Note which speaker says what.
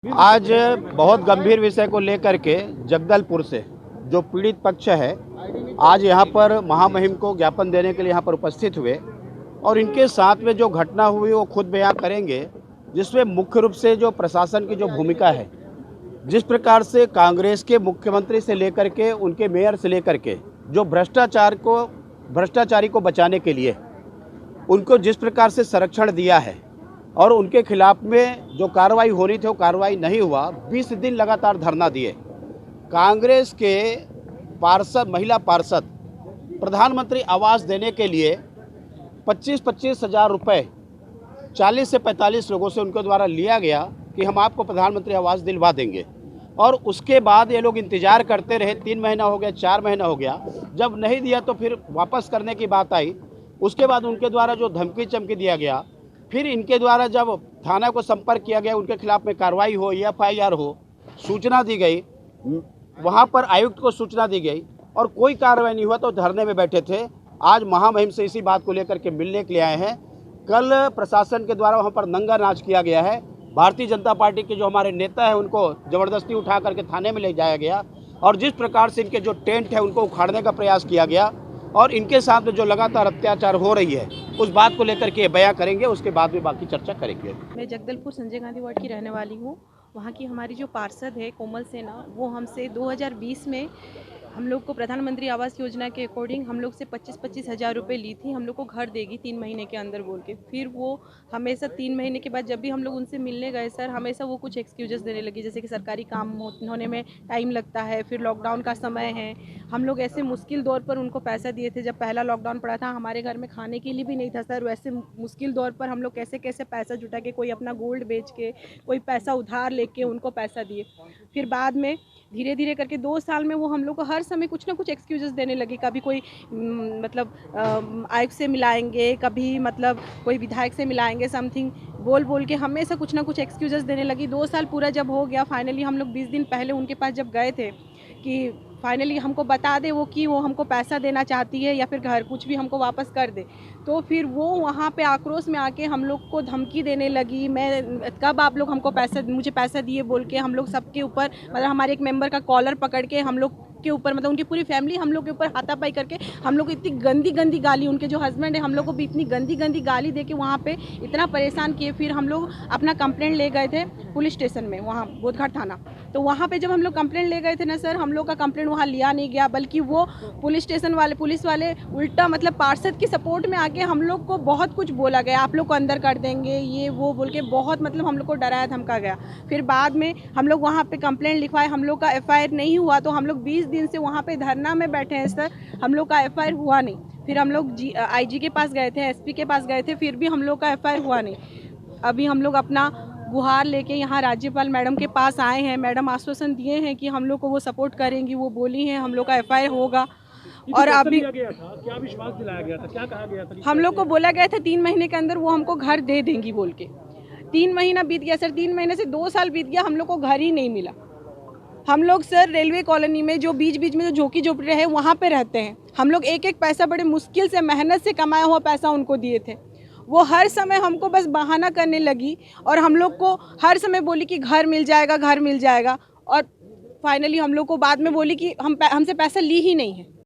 Speaker 1: आज बहुत गंभीर विषय को लेकर के जगदलपुर से जो पीड़ित पक्ष है आज यहाँ पर महामहिम को ज्ञापन देने के लिए यहाँ पर उपस्थित हुए और इनके साथ में जो घटना हुई वो खुद बयां करेंगे, जिसमें मुख्य रूप से जो प्रशासन की जो भूमिका है, जिस प्रकार से कांग्रेस के मुख्यमंत्री से लेकर के उनके मेयर से लेकर के जो भ्रष्टाचारी को बचाने के लिए उनको जिस प्रकार से संरक्षण दिया है और उनके खिलाफ में जो कार्रवाई होनी थी वो कार्रवाई नहीं हुआ। 20 दिन लगातार धरना दिए। कांग्रेस के महिला पार्षद प्रधानमंत्री आवास देने के लिए 25-25 हज़ार रुपये 40 से 45 लोगों से उनके द्वारा लिया गया कि हम आपको प्रधानमंत्री आवास दिलवा देंगे, और उसके बाद ये लोग इंतज़ार करते रहे। 3 महीना हो गया, 4 महीना हो गया, जब नहीं दिया तो फिर वापस करने की बात आई। उसके बाद उनके द्वारा जो धमकी चमकी दिया गया, फिर इनके द्वारा जब थाना को संपर्क किया गया, उनके खिलाफ में कार्रवाई हो, FIR हो, सूचना दी गई, वहाँ पर आयुक्त को सूचना दी गई और कोई कार्रवाई नहीं हुआ, तो धरने में बैठे थे। आज महामहिम से इसी बात को लेकर के मिलने के लिए आए हैं। कल प्रशासन के द्वारा वहाँ पर नंगा नाच किया गया है। भारतीय जनता पार्टी के जो हमारे नेता हैं उनको ज़बरदस्ती उठा करके थाने में ले जाया गया और जिस प्रकार से इनके जो टेंट है उनको उखाड़ने का प्रयास किया गया और इनके साथ में जो लगातार अत्याचार हो रही है उस बात को लेकर के बयां करेंगे। उसके बाद में बाकी चर्चा करेंगे।
Speaker 2: मैं जगदलपुर संजय गांधी वार्ड की रहने वाली हूँ। वहाँ की हमारी जो पार्षद है कोमल सेना, वो हमसे 2020 में हम लोग को प्रधानमंत्री आवास योजना के अकॉर्डिंग हम लोग से 25-25 हज़ार रुपये ली थी। हम लोग को घर देगी 3 महीने के अंदर बोल के। फिर वो हमेशा 3 महीने के बाद जब भी हम लोग उनसे मिलने गए सर, हमेशा वो कुछ एक्सक्यूजेस देने लगी, जैसे कि सरकारी काम होने में टाइम लगता है, फिर लॉकडाउन का समय है। हम लोग ऐसे मुश्किल दौर पर उनको पैसा दिए थे। जब पहला लॉकडाउन पड़ा था, हमारे घर में खाने के लिए भी नहीं था सर। वैसे मुश्किल दौर पर हम लोग कैसे कैसे पैसा जुटा के, कोई अपना गोल्ड बेच के, कोई पैसा उधार लेके उनको पैसा दिए। फिर बाद में धीरे धीरे करके 2 साल में वो हम लोग को हर समय कुछ ना कुछ एक्सक्यूजेस देने लगी। कभी कोई मतलब आयुक्त से मिलाएंगे, कभी मतलब कोई विधायक से मिलाएंगे, समथिंग बोल के हमेशा कुछ ना कुछ एक्सक्यूजेस देने लगी। 2 साल पूरा जब हो गया, फाइनली हम लोग 20 दिन पहले उनके पास जब गए थे कि फाइनली हमको बता दे वो कि वो हमको पैसा देना चाहती है या फिर घर कुछ भी हमको वापस कर दे, तो फिर वो वहाँ पे आक्रोश में आके हम लोग को धमकी देने लगी। मैं कब आप लोग हमको मुझे पैसा दिए बोल के हम लोग सबके ऊपर, मतलब हमारे एक मेंबर का कॉलर पकड़ के हम लोग के ऊपर, मतलब उनकी पूरी फैमिली हम लोग के ऊपर हाथापाई करके हम लोग को इतनी गंदी गाली, उनके जो हस्बैंड है हम लोग को भी इतनी गंदी गाली दे के वहाँ पे इतना परेशान किए। फिर हम लोग अपना कंप्लेंट ले गए थे पुलिस स्टेशन में, वहाँ बोधघाट थाना। तो वहाँ पे जब हम लोग कंप्लेंट ले गए थे ना सर, हम लोग का कंप्लेंट वहाँ लिया नहीं गया, बल्कि वो पुलिस वाले उल्टा मतलब पार्षद की सपोर्ट में आके हम लोग को बहुत कुछ बोला गया, आप लोग को अंदर कर देंगे ये वो बोल के बहुत मतलब हम लोग को डराया धमका गया। फिर बाद में हम लोग वहाँ पे कंप्लेंट लिखवाए, हम लोग का FIR नहीं हुआ, तो हम लोग 20 दिन से वहाँ पे धरना में बैठे हैं सर, हम लोग का FIR हुआ नहीं। फिर हम लोग IG के पास गए थे, SP के पास गए थे, फिर भी हम लोग का FIR हुआ नहीं। अभी हम लोग अपना गुहार लेके यहाँ राज्यपाल मैडम के पास आए हैं। मैडम आश्वासन दिए हैं कि हम लोग को वो सपोर्ट करेंगी, वो बोली हैं हम लोग का FIR होगा। और अभी
Speaker 3: क्या विश्वास दिलाया गया था, क्या कहा गया था?
Speaker 2: हम लोग को बोला गया था 3 महीने के अंदर वो हमको घर दे देंगी बोल के। 3 महीना बीत गया सर, 3 महीने से 2 साल बीत गया, हम लोग को घर ही नहीं मिला। हम लोग सर रेलवे कॉलोनी में जो बीच में जो झोंकी झोपड़ी रहे वहाँ पे रहते हैं। हम लोग एक पैसा बड़े मुश्किल से मेहनत से कमाया हुआ पैसा उनको दिए थे। वो हर समय हमको बस बहाना करने लगी और हम लोग को हर समय बोली कि घर मिल जाएगा, घर मिल जाएगा, और फाइनली हम लोग को बाद में बोली कि हमसे पैसा ली ही नहीं है।